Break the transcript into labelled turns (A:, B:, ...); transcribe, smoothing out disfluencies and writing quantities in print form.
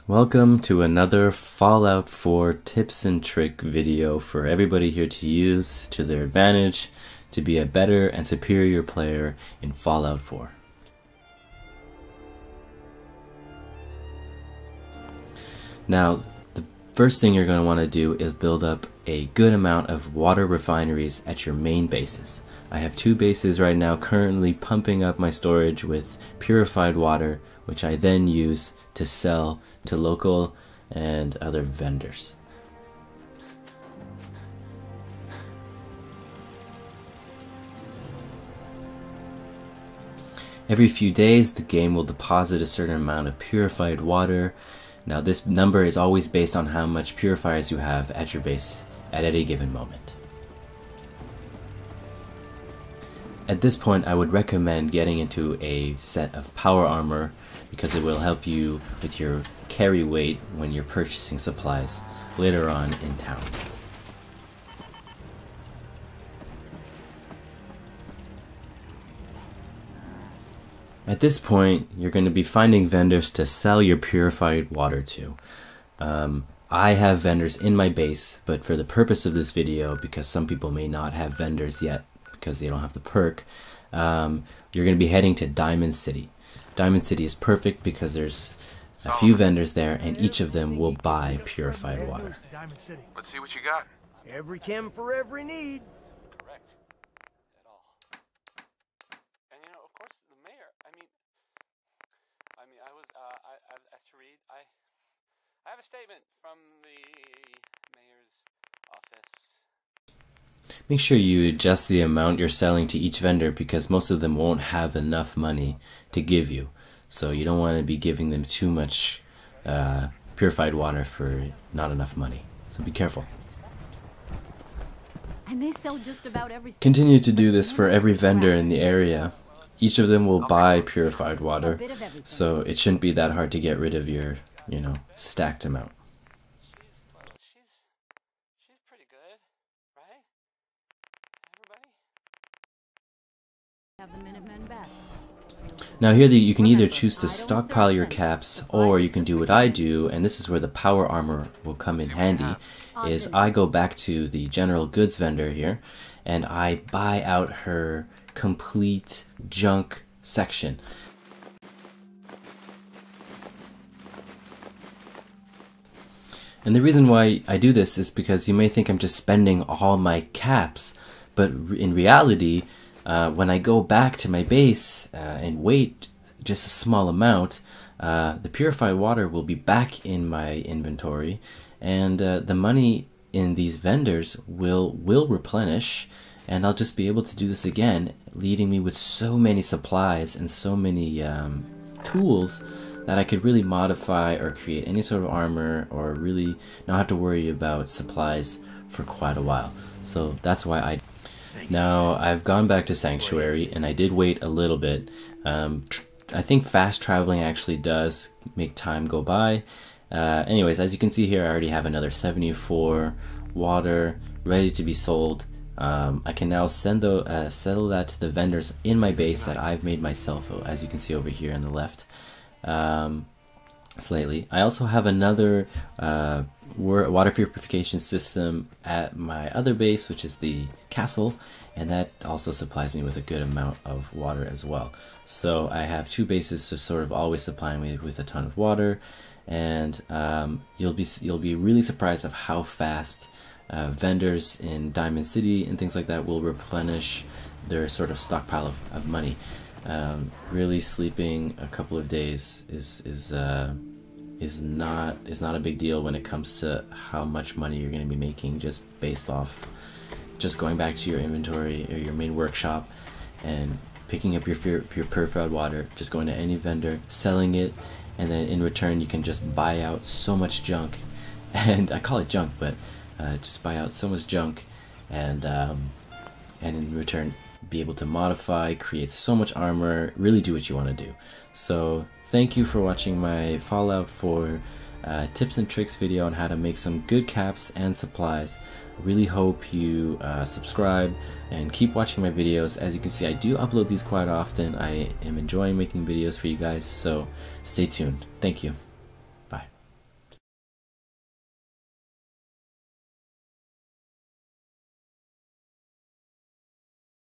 A: Welcome to another Fallout 4 tips and trick video for everybody here to use to their advantage to be a better and superior player in Fallout 4. Now, the first thing you're going to want to do is build up a good amount of water refineries at your main bases. I have two bases right now currently pumping up my storage with purified water, which I then use to sell to local and other vendors. Every few days the game will deposit a certain amount of purified water. Now this number is always based on how much purifiers you have at your base at any given moment. At this point I would recommend getting into a set of power armor because it will help you with your carry weight when you're purchasing supplies later on in town. At this point, you're going to be finding vendors to sell your purified water to. I have vendors in my base, but for the purpose of this video, because some people may not have vendors yet because they don't have the perk, you're going to be heading to Diamond City. Diamond City is perfect because there's a few vendors there and each of them will buy purified water.
B: Let's see what you got.
C: Every chem for every need.
D: Correct. At all. And you know, of course, the mayor, I was, as to read, I have a statement from the mayor's office.
A: Make sure you adjust the amount you're selling to each vendor because most of them won't have enough money to give you. So you don't want to be giving them too much purified water for not enough money. So be careful.
E: And they sell just about everything.
A: Continue to do this for every vendor in the area. Each of them will buy purified water, so it shouldn't be that hard to get rid of your, stacked amount.
D: She's pretty good, right? Everybody?
E: Have the Minutemen back.
A: Now here you can either choose to stockpile your caps, or you can do what I do, and this is where the power armor will come in handy, is I go back to the general goods vendor here, and I buy out her complete junk section. And the reason why I do this is because you may think I'm just spending all my caps, but in reality, when I go back to my base and wait just a small amount, the purified water will be back in my inventory, and the money in these vendors will replenish, and I'll just be able to do this again, leading me with so many supplies and so many tools that I could really modify or create any sort of armor or really not have to worry about supplies for quite a while. So that's why Now I've gone back to Sanctuary and I did wait a little bit. I think fast traveling actually does make time go by. Anyways, as you can see here, I already have another 74 water ready to be sold. I can now settle that to the vendors in my base that I've made myself, as you can see over here on the left, slightly. I also have another water purification system at my other base, which is the castle, and that also supplies me with a good amount of water as well. So I have two bases to sort of always supply me with a ton of water, and you'll be really surprised of how fast vendors in Diamond City and things like that will replenish their sort of stockpile of money. Really sleeping a couple of days is not a big deal when it comes to how much money you're going to be making just based off just going back to your inventory or your main workshop and picking up your purified water, just going to any vendor, selling it, and then in return you can just buy out so much junk, and I call it junk, but just buy out so much junk, and in return be able to modify, create so much armor, really do what you want to do. So thank you for watching my Fallout 4 tips and tricks video on how to make some good caps and supplies. I really hope you subscribe and keep watching my videos. As you can see, I do upload these quite often. I am enjoying making videos for you guys, so stay tuned. Thank you.